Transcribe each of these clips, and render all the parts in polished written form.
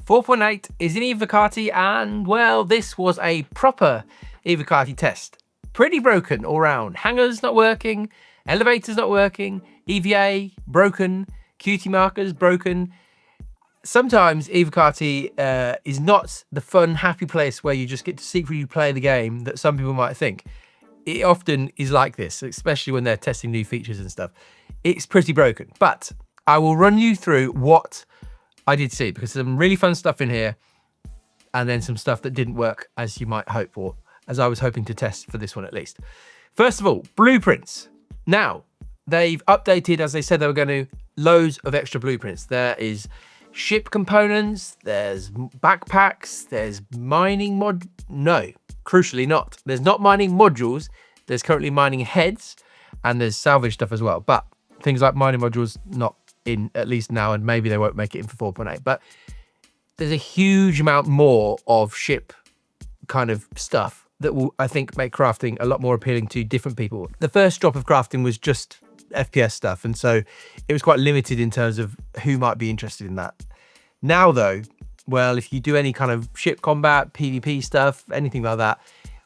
4.8 is in Evocati, and well, this was a proper Evocati test. Pretty broken all round. Hangers not working, elevators not working, EVA broken, Qt markers broken. Sometimes Evocati is not the fun, happy place where you just get to secretly play the game that some people might think. It often is like this, especially when they're testing new features and stuff. It's pretty broken, but I will run you through what I did see, because there's some really fun stuff in here and then some stuff that didn't work as you might hope, or as I was hoping to test for this one at least. First of all, blueprints. Now, they've updated, as they said they were going to, loads of extra blueprints. There is ship components, there's backpacks, there's mining crucially not. There's not mining modules, there's currently mining heads, and there's salvage stuff as well. But things like mining modules, not in at least now, and maybe they won't make it in for 4.8. But there's a huge amount more of ship kind of stuff that will, I think, make crafting a lot more appealing to different people. The first drop of crafting was just FPS stuff, and so it was quite limited in terms of who might be interested in that. Now though, well, if you do any kind of ship combat, PvP stuff, anything like that,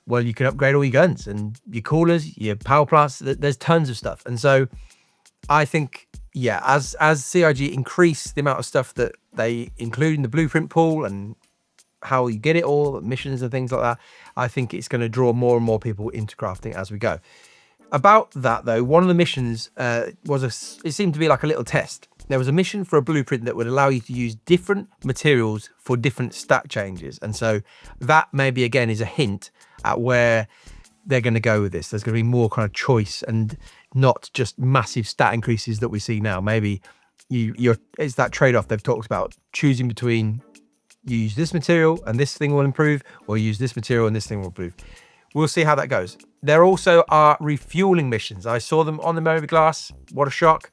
well, you can upgrade all your guns and your coolers, your power plants. There's tons of stuff. And so I think, yeah, as CIG increase the amount of stuff that they include in the blueprint pool and how you get it all, missions and things like that, I think it's going to draw more and more people into crafting as we go. About that though, one of the missions it seemed to be like a little test. There was a mission for a blueprint that would allow you to use different materials for different stat changes. And so that maybe again is a hint at where they're going to go with this. There's going to be more kind of choice and not just massive stat increases that we see now. Maybe it's that trade-off they've talked about, choosing between you use this material and this thing will improve, or use this material and this thing will improve. We'll see how that goes. There also are refueling missions. I saw them on the Moby-Glass. What a shock.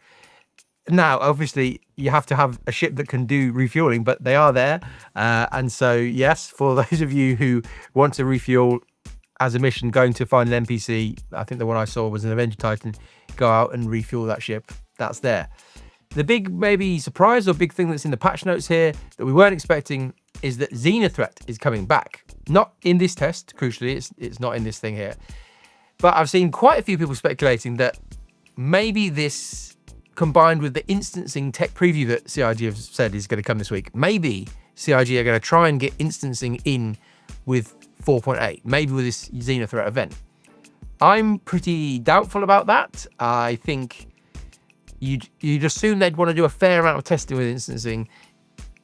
Now, obviously, you have to have a ship that can do refueling, but they are there. And so, yes, for those of you who want to refuel as a mission, going to find an NPC, I think the one I saw was an Avenger Titan, go out and refuel that ship. That's there. The big maybe surprise or big thing that's in the patch notes here that we weren't expecting is that Xenothreat is coming back. Not in this test, crucially, it's not in this thing here. But I've seen quite a few people speculating that maybe this, combined with the instancing tech preview that CIG have said is going to come this week, maybe CIG are going to try and get instancing in with 4.8, maybe with this Xenothreat event. I'm pretty doubtful about that. I think you'd assume they'd want to do a fair amount of testing with instancing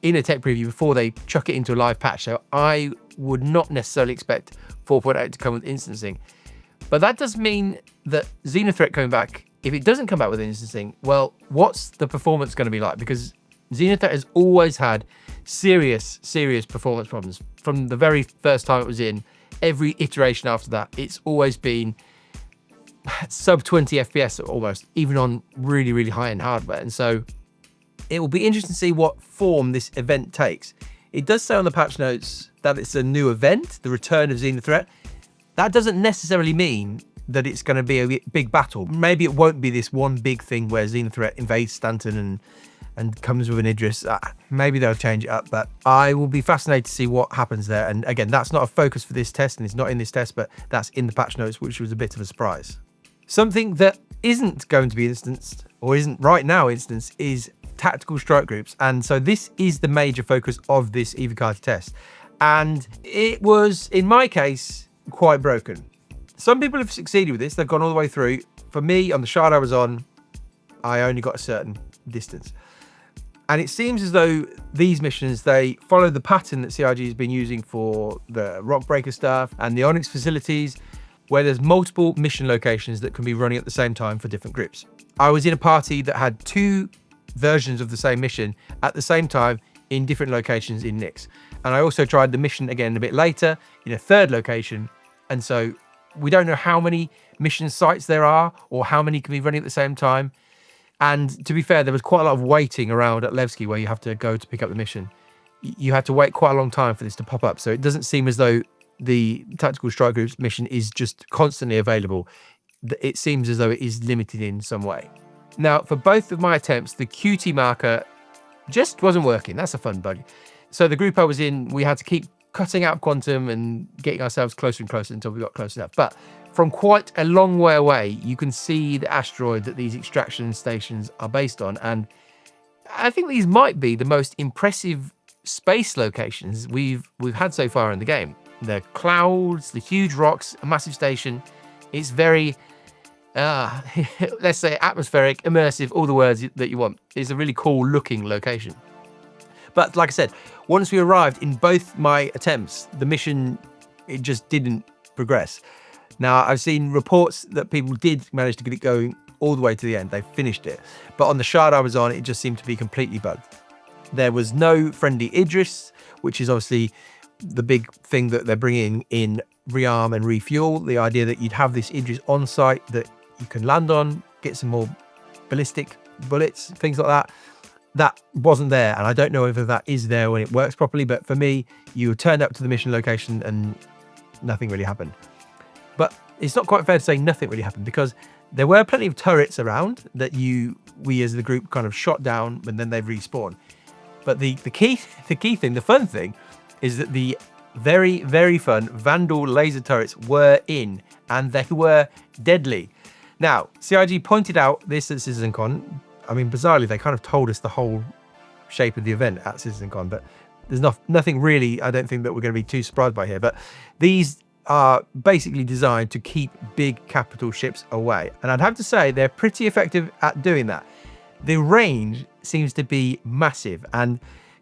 in a tech preview before they chuck it into a live patch. So I would not necessarily expect 4.8 to come with instancing. But that does mean that Xenothreat coming back, if it doesn't come back with instancing, well, what's the performance going to be like? Because Xenothreat has always had serious performance problems. From the very first time it was in, every iteration after that, it's always been sub 20 FPS almost, even on really, really high-end hardware. And so it will be interesting to see what form this event takes. It does say on the patch notes that it's a new event, the return of Xenothreat. That doesn't necessarily mean that it's going to be a big battle. Maybe it won't be this one big thing where Xenothreat invades Stanton and comes with an Idris. Maybe they'll change it up, but I will be fascinated to see what happens there. And again, that's not a focus for this test, and it's not in this test, but that's in the patch notes, which was a bit of a surprise. Something that isn't going to be instanced, or isn't right now instanced, is tactical strike groups. And so this is the major focus of this Evocati test. And it was, in my case, quite broken. Some people have succeeded with this. They've gone all the way through. For me, on the shard I was on, I only got a certain distance. And it seems as though these missions, they follow the pattern that CIG has been using for the Rockbreaker stuff and the Onyx facilities, where there's multiple mission locations that can be running at the same time for different groups. I was in a party that had 2 versions of the same mission at the same time in different locations in Nyx. And I also tried the mission again a bit later in a 3rd location. And so we don't know how many mission sites there are or how many can be running at the same time. And to be fair, there was quite a lot of waiting around at Levski where you have to go to pick up the mission. You had to wait quite a long time for this to pop up. So it doesn't seem as though the Tactical Strike Groups mission is just constantly available. It seems as though it is limited in some way. Now, for both of my attempts, the Qt marker just wasn't working. That's a fun bug. So the group I was in, we had to keep cutting out quantum and getting ourselves closer and closer until we got close enough. But from quite a long way away, you can see the asteroid that these extraction stations are based on. And I think these might be the most impressive space locations we've had so far in the game. The clouds, the huge rocks, a massive station. It's very, let's say, atmospheric, immersive, all the words that you want. It's a really cool looking location. But like I said, once we arrived in both my attempts, the mission, it just didn't progress. Now, I've seen reports that people did manage to get it going all the way to the end. They finished it. But on the shard I was on, it just seemed to be completely bugged. There was no friendly Idris, which is obviously the big thing that they're bringing in rearm and refuel. The idea that you'd have this Idris on site that you can land on, get some more ballistic bullets, things like that. That wasn't there, and I don't know whether that is there when it works properly, but for me, you turned up to the mission location and nothing really happened. But it's not quite fair to say nothing really happened, because there were plenty of turrets around that we as the group kind of shot down, and then they respawn. But the key thing, the fun thing, is that the very, very fun Vandal laser turrets were in, and they were deadly. Now, CIG pointed out this at CitizenCon. I mean, bizarrely, they kind of told us the whole shape of the event at CitizenCon, but there's nothing really, I don't think, that we're going to be too surprised by here. But these are basically designed to keep big capital ships away. And I'd have to say they're pretty effective at doing that. The range seems to be massive, and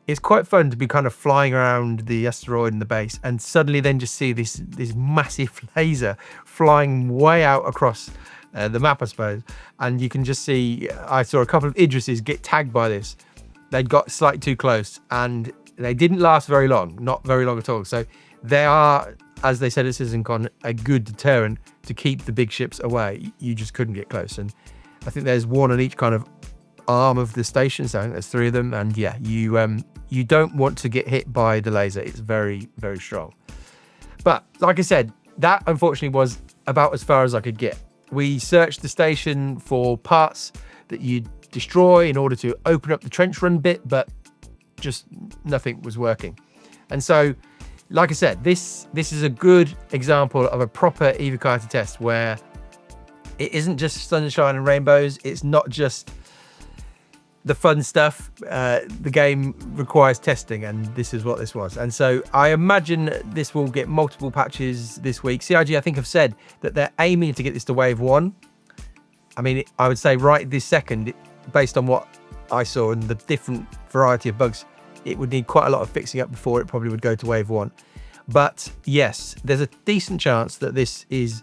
it's quite fun to be kind of flying around the asteroid and the base and suddenly then just see this massive laser flying way out across the map, I suppose. And you can just see, I saw a couple of Idrises get tagged by this. They'd got slightly too close and they didn't last very long, not very long at all. So they are, as they said at CitizenCon, a good deterrent to keep the big ships away. You just couldn't get close. And I think there's one on each kind of arm of the station, so I think there's 3 of them. And yeah, you don't want to get hit by the laser. It's very, very strong. But like I said, that unfortunately was about as far as I could get. We searched the station for parts that you'd destroy in order to open up the trench run bit, but just nothing was working. And so, like I said, this is a good example of a proper Evocati test where it isn't just sunshine and rainbows. It's not just the fun stuff. The game requires testing, and this is what this was. And so I imagine this will get multiple patches this week. CIG, I think, have said that they're aiming to get this to wave 1. I mean, I would say right this second, based on what I saw and the different variety of bugs, it would need quite a lot of fixing up before it probably would go to wave 1. But yes, there's a decent chance that this is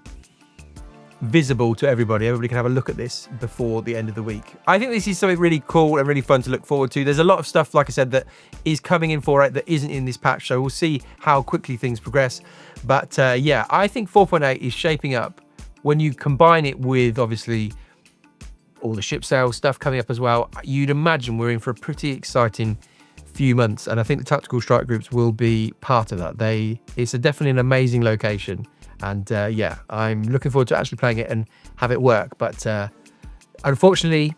visible to everybody. Everybody can have a look at this before the end of the week. I think this is something really cool and really fun to look forward to. There's a lot of stuff, like I said, that is coming in 4.8 that isn't in this patch, so we'll see how quickly things progress. But yeah, I think 4.8 is shaping up, when you combine it with obviously all the ship sales stuff coming up as well. You'd imagine we're in for a pretty exciting few months, and I think the tactical strike groups will be part of that. It's definitely an amazing location. And yeah, I'm looking forward to actually playing it and have it work. But unfortunately,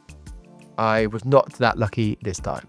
I was not that lucky this time.